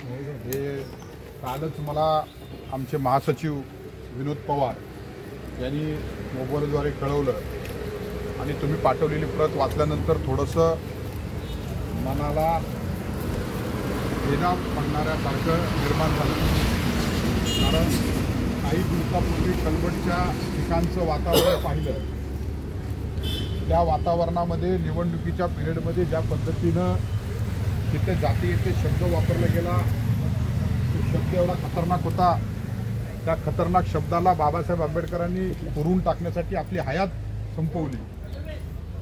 हे कालच मला आमचे महासचिव विनोद पवार यांनी मोबाईलद्वारे कळवलं आणि तुम्ही पाठवलेली प्रत वाचल्यानंतर थोडंसं मनाला वेदना पडणाऱ्यासारखं निर्माण झालं। कारण काही दिवसापूर्वी कलबडच्या ठिकाणचं वातावरण पाहिलं, त्या वातावरणामध्ये निवडणुकीच्या पिरियडमध्ये ज्या पद्धतीनं तिथे जाती येथे शब्द वापरला गेला, तो शब्द एवढा खतरनाक होता। त्या खतरनाक शब्दाला बाबासाहेब आंबेडकरांनी पुरून टाकण्यासाठी आपली हयात संपवली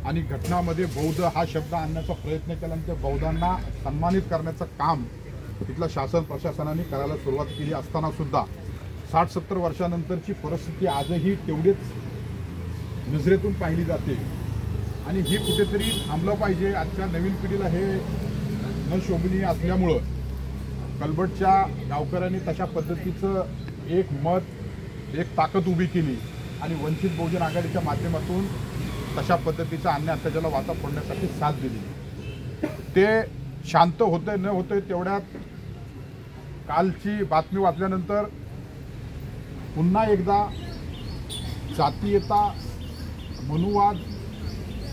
आणि घटनामध्ये बौद्ध हा शब्द आणण्याचा प्रयत्न केला आणि त्या बौद्धांना सन्मानित करण्याचं काम तिथल्या शासन प्रशासनाने करायला सुरुवात केली असताना सुद्धा 60-70 वर्षानंतरची परिस्थिती आजही तेवढीच नजरेतून पाहिली जाते आणि हे कुठेतरी थांबलं पाहिजे। आजच्या नवीन पिढीला हे न शोभनीय असल्यामुळं कलबडच्या गावकऱ्यांनी तशा पद्धतीचं एक मत, एक ताकद उभी केली आणि वंचित बहुजन आघाडीच्या माध्यमातून तशा पद्धतीचा अन्याय अत्याचाराला वाचा फोडण्यासाठी साथ दिली। ते शांत होते न होते तेवढ्यात कालची बातमी वाचल्यानंतर पुन्हा एकदा जातीयता, मनुवाद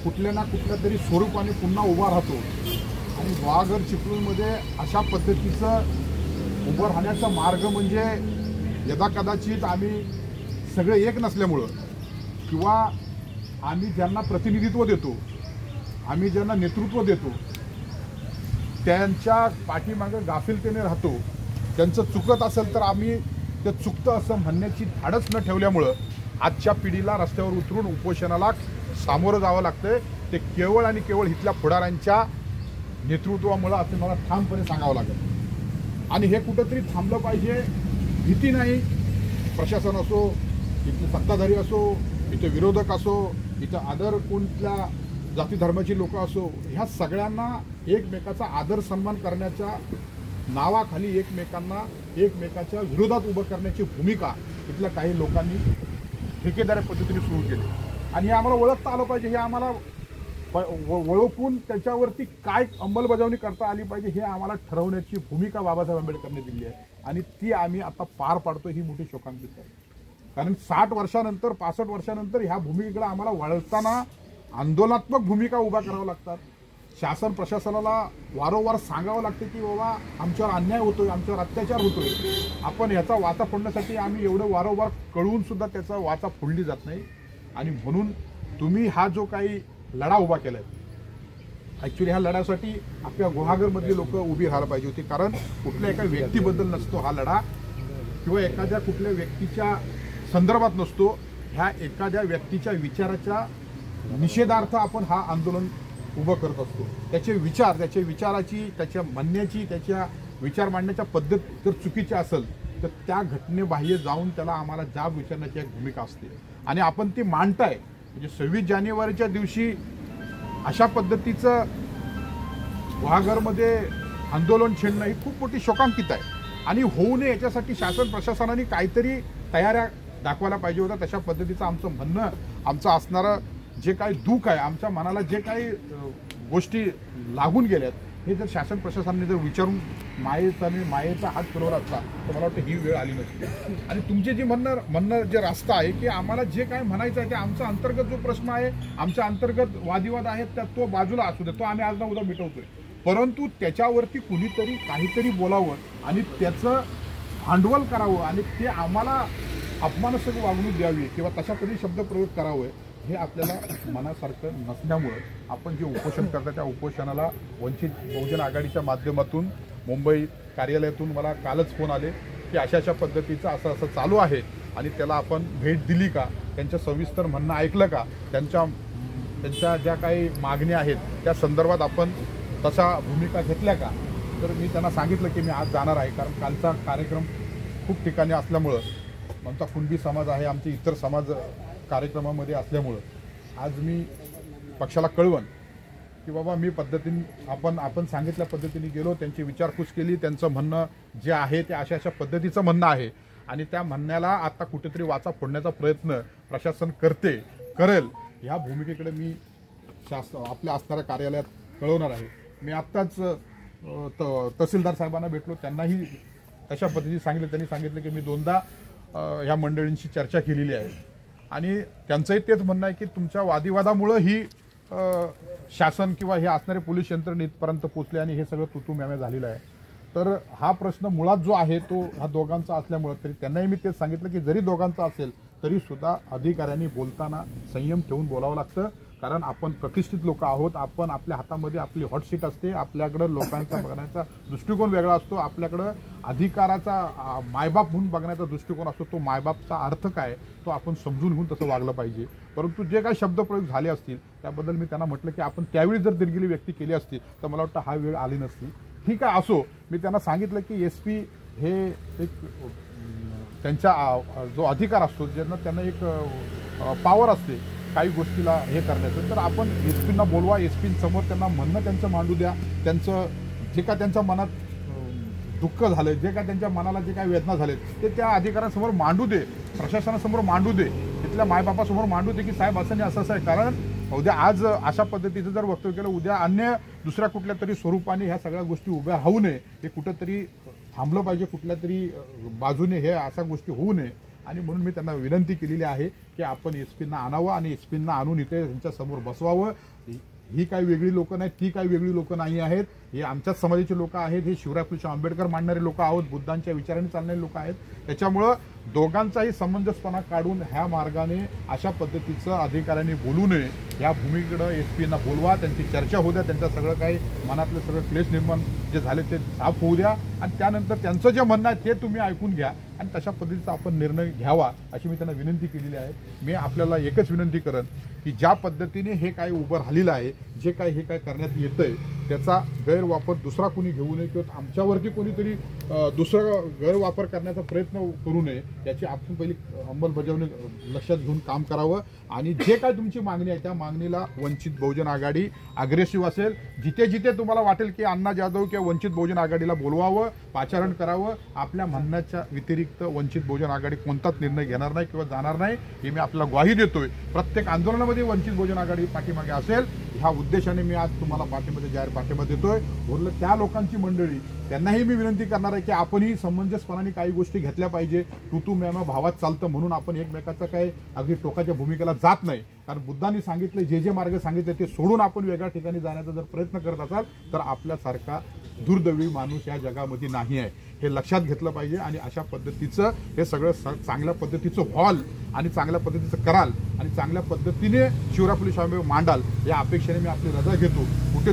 कुठल्या ना कुठल्या तरी स्वरूपाने पुन्हा उभा राहतो आणि गुहागर चिपळूणमध्ये अशा पद्धतीचं उभं राहण्याचा मार्ग म्हणजे यदाकदाचित आम्ही सगळे एक नसल्यामुळं किंवा आम्ही ज्यांना प्रतिनिधित्व देतो, आम्ही ज्यांना नेतृत्व देतो त्यांच्या पाठीमागे गाफिलतेने राहतो। त्यांचं चुकत असेल तर आम्ही ते चुकतं असं म्हणण्याची धाडस न ठेवल्यामुळं आजच्या पिढीला रस्त्यावर उतरून उपोषणाला सामोरं जावं लागतंय। ते केवळ आणि केवळ इथल्या पुढाऱ्यांच्या नेतृत्वामुळं असं मला ठामपणे सांगावं लागेल आणि हे कुठंतरी थांबलं पाहिजे। भीती नाही, प्रशासन असो, इथले सत्ताधारी असो, इथे विरोधक असो, इथं आदर कोणत्या जाती धर्माची लोक असो, ह्या सगळ्यांना एकमेकाचा आदर सन्मान करण्याच्या नावाखाली एकमेकाच्या विरोधात उभं करण्याची भूमिका इथल्या काही लोकांनी ठेकेदारी पद्धतीने सुरू केली आणि हे आम्हाला ओळखता आलं पाहिजे। हे आम्हाला ओळखून त्याच्यावरती काय अंमलबजावणी करता आली पाहिजे हे आम्हाला ठरवण्याची भूमिका बाबासाहेब आंबेडकरांनी दिली आहे आणि ती आम्ही आता पार पाडतो। ही मोठी शोकांतिक आहे कारण 60 वर्षानंतर 65 वर्षानंतर ह्या भूमिकेकडे आम्हाला वळताना आंदोलनात्मक भूमिका उभा कराव्या लागतात। शासन प्रशासनाला वारंवार सांगावं लागते की बाबा आमच्यावर अन्याय होतोय, आमच्यावर अत्याचार होतोय, आपण याचा वाचा फोडण्यासाठी आम्ही एवढं वारंवार कळवून सुद्धा त्याचा वाचा फोडली जात नाही आणि म्हणून तुम्ही हा जो काही लढा उभा केलाय, ॲक्च्युली ह्या लढ्यासाठी आपल्या गुहागरमधली लोक उभी राहायला पाहिजे होती कारण कुठल्या एका व्यक्तीबद्दल नसतो हा लढा किंवा एखाद्या कुठल्या व्यक्तीच्या संदर्भात नसतो। ह्या एखाद्या व्यक्तीच्या विचाराच्या निषेधार्थ आपण हा आंदोलन उभं करत असतो। त्याचे विचार, त्याच्या विचाराची, त्याच्या म्हणण्याची, त्याच्या विचार मांडण्याच्या पद्धत जर चुकीची असेल तर त्या घटनेबाह्य जाऊन त्याला आम्हाला जाब विचारण्याची एक भूमिका असते आणि आपण ती मांडताय। म्हणजे 26 जानेवारीच्या दिवशी अशा पद्धतीचं गुहागरमध्ये आंदोलन छेडणं ही खूप मोठी शोकांकित आहे आणि होऊ नये याच्यासाठी शासन प्रशासनाने काहीतरी तयाऱ्या दाखवायला पाहिजे होत्या। तशा पद्धतीचं आमचं म्हणणं, आमचं असणारं जे काही दुःख आहे, आमच्या मनाला जे काही गोष्टी लागून गेल्यात हे जर शासन प्रशासनाने जर विचारून मायेचा हात फिरवला असता तर मला वाटतं ही वेळ आली नसती। आणि तुमचे जे म्हणणं जे रास्ता आहे की आम्हाला जे काय म्हणायचं आहे ते आमचा अंतर्गत जो प्रश्न आहे, आमच्या अंतर्गत वादिवाद आहेत त्या तो बाजूला असू दे, तो आम्ही आज ना उद्या मिटवतोय, परंतु त्याच्यावरती कुणीतरी काहीतरी बोलावं आणि त्याचं भांडवल करावं आणि ते आम्हाला अपमानास्पद वागणूक द्यावी किंवा तशा कधी शब्दप्रयोग करावे हे आपल्याला मनासारखं नसल्यामुळं आपण जे उपोषण करतो त्या उपोषणाला वंचित बहुजन आघाडीच्या माध्यमातून मुंबई कार्यालयातून मला कालच फोन आले की अशा पद्धतीचं असं चालू आहे आणि त्याला आपण भेट दिली का, त्यांचं सविस्तर म्हणणं ऐकलं का, त्यांच्या ज्या काही मागण्या आहेत त्या संदर्भात आपण तशा भूमिका घेतल्या का। तर मी त्यांना सांगितलं की मी आज जाणार आहे कारण कालचा कार्यक्रम खूप ठिकाणी असल्यामुळं, आमचा कुणबी समाज आहे, आमचे इतर समाज कार्यक्रमामध्ये असल्यामुळं आज मी पक्षाला कळवण की बाबा मी पद्धतीने आपण सांगितल्या पद्धतीने गेलो, त्यांची विचारपूस केली, त्यांचं म्हणणं जे आहे ते अशा पद्धतीचं म्हणणं आहे आणि त्या म्हणण्याला आता कुठेतरी वाचा फोडण्याचा प्रयत्न प्रशासन करेल ह्या भूमिकेकडे मी आपल्या असणाऱ्या कार्यालयात कळवणार आहे। मी आत्ताच तहसीलदार साहेबांना भेटलो, त्यांनाही तशा पद्धतीने सांगितलं. त्यांनी सांगितलं की मी 2दा ह्या मंडळींशी चर्चा केलेली आहे आणि त्यांचंही तेच म्हणणं आहे की तुमच्या वादिवादामुळं ही शासन किंवा हे असणारे पोलीस यंत्रणा इथपर्यंत पोहोचले आणि हे सगळं तुतुम्याम्या झालेलं आहे. तर हा प्रश्न मुळात जो आहे तो हा दोघांचा असल्यामुळं तरी त्यांनाही मी तेच सांगितलं की जरी दोघांचा असेल तरी सुद्धा अधिकाऱ्यांनी बोलताना संयम ठेवून बोलावं लागतं. कारण आपण प्रतिष्ठित लोक आहोत, आपण आपल्या हातामध्ये आपली हॉट सीट असते, आपल्याकडं लोकांचा बघण्याचा दृष्टिकोन वेगळा असतो, आपल्याकडं अधिकाराचा मायबाप म्हणून बघण्याचा दृष्टिकोन असतो. तो मायबापचा अर्थ काय तो आपण समजून घेऊन तसं वागलं पाहिजे. परंतु जे काही शब्दप्रयोग झाले असतील त्याबद्दल मी त्यांना म्हटलं की आपण त्यावेळी जर दिलगिरी व्यक्त केली असती तर मला वाटतं हा वेळ आली नसती. ठीक आहे, असो. मी त्यांना सांगितलं की SP हे एक त्यांचा जो अधिकार असतो, ज्यांना त्यांना एक पॉवर असते काही गोष्टीला हे करण्याचं, तर आपण SP बोलवा, SP समोर त्यांना म्हणणं त्यांचं मांडू द्या. त्यांचं जे काय त्यांच्या मनात दुःख झालं, जे काय त्यांच्या मनाला जे काय वेदना झाले ते त्या अधिकाऱ्यांसमोर मांडू दे, प्रशासनासमोर मांडू दे, तिथल्या मायबापासमोर मांडू दे की साहेब असं नाही असं आहे. कारण उद्या आज अशा पद्धतीचं जर वक्तव्य केलं, उद्या अन्य दुसऱ्या कुठल्या तरी स्वरूपाने ह्या सगळ्या गोष्टी उभ्या राहू नये, हे कुठंतरी थांबलं पाहिजे, कुठल्या तरी बाजूने हे अशा गोष्टी होऊ नये. आणि म्हणून मी त्यांना विनंती केलेली आहे की आपण SP आणावं आणि SP आणून इथे त्यांच्यासमोर बसवावं. ही काही वेगळी लोकं नाहीत, ती काही वेगळी लोकं नाही आहेत, हे आमच्याच समाजाचे लोक आहेत, हे शिवराय फुले आंबेडकर मांडणारे लोक आहोत, बुद्धांच्या विचाराने चालणारे लोक आहेत. त्याच्यामुळं दोघांचाही समंजसपणा काढून ह्या मार्गाने अशा पद्धतीचं अधिकाऱ्यांनी बोलू नये, या भूमिकेकडं SP बोलवा, त्यांची चर्चा होऊ द्या, त्यांचं सगळं काही मनातलं सगळं क्लेश निर्माण जे झाले ते साफ होऊ द्या आणि त्यानंतर त्यांचं जे म्हणणं आहे ते तुम्ही ऐकून घ्या आणि तशा पद्धतीचा आपण निर्णय घ्यावा अशी मी त्यांना विनंती केलेली आहे. मी आपल्याला एकच विनंती करेन की ज्या पद्धतीने हे काय उभं राहिलेलं आहे, जे काय हे काय करण्यात येतंय त्याचा गैरवापर दुसरा कोणी घेऊ नये किंवा आमच्यावरती कोणीतरी दुसरा गैरवापर करण्याचा प्रयत्न करू नये, याची आपण पहिली अंमलबजावणी लक्षात घेऊन काम करावं. आणि जे काय तुमची मागणी आहे त्या मागणीला वंचित बहुजन आघाडी अग्रेसिव्ह असेल. जिथे जिथे तुम्हाला वाटेल की अण्णा जाधव किंवा वंचित बहुजन आघाडीला बोलवावं, पाचारण करावं, आपल्या म्हणण्याच्या व्यतिरिक्त वंचित बहुजन आघाडी कोणताच निर्णय घेणार नाही किंवा जाणार नाही, हे मी आपल्याला ग्वाही देतोय. प्रत्येक आंदोलनामध्ये वंचित बहुजन आघाडी पाठीमागे असेल, ह्या उद्देशाने मी आज तुम्हाला पाठीमध्ये जाहीर पाठिंबा देतोय. उरलं त्या लोकांची मंडळी त्यांनाही मी विनंती करणार आहे की आपणही समंजसपणाने काही गोष्टी घेतल्या पाहिजे. तू मॅम भावात चालतं म्हणून आपण एकमेकाचा काही अगदी टोकाच्या भूमिकेला जात नाही. कारण बुद्धांनी सांगितले जे मार्ग सांगितले ते सोडून आपण वेगळ्या ठिकाणी जाण्याचा जर प्रयत्न करत असाल तर आपल्यासारखा दुर्दैवी माणूस या जगामध्ये नाही आहे, हे लक्षात घेतलं पाहिजे. आणि अशा पद्धतीचं हे सगळं चांगल्या पद्धतीचं व्हाल आणि चांगल्या पद्धतीचं कराल आणि चांगल्या पद्धतीने शिवराय फुले मांडाल या अपेक्षेने मी आपली रजा घेतो. कुठे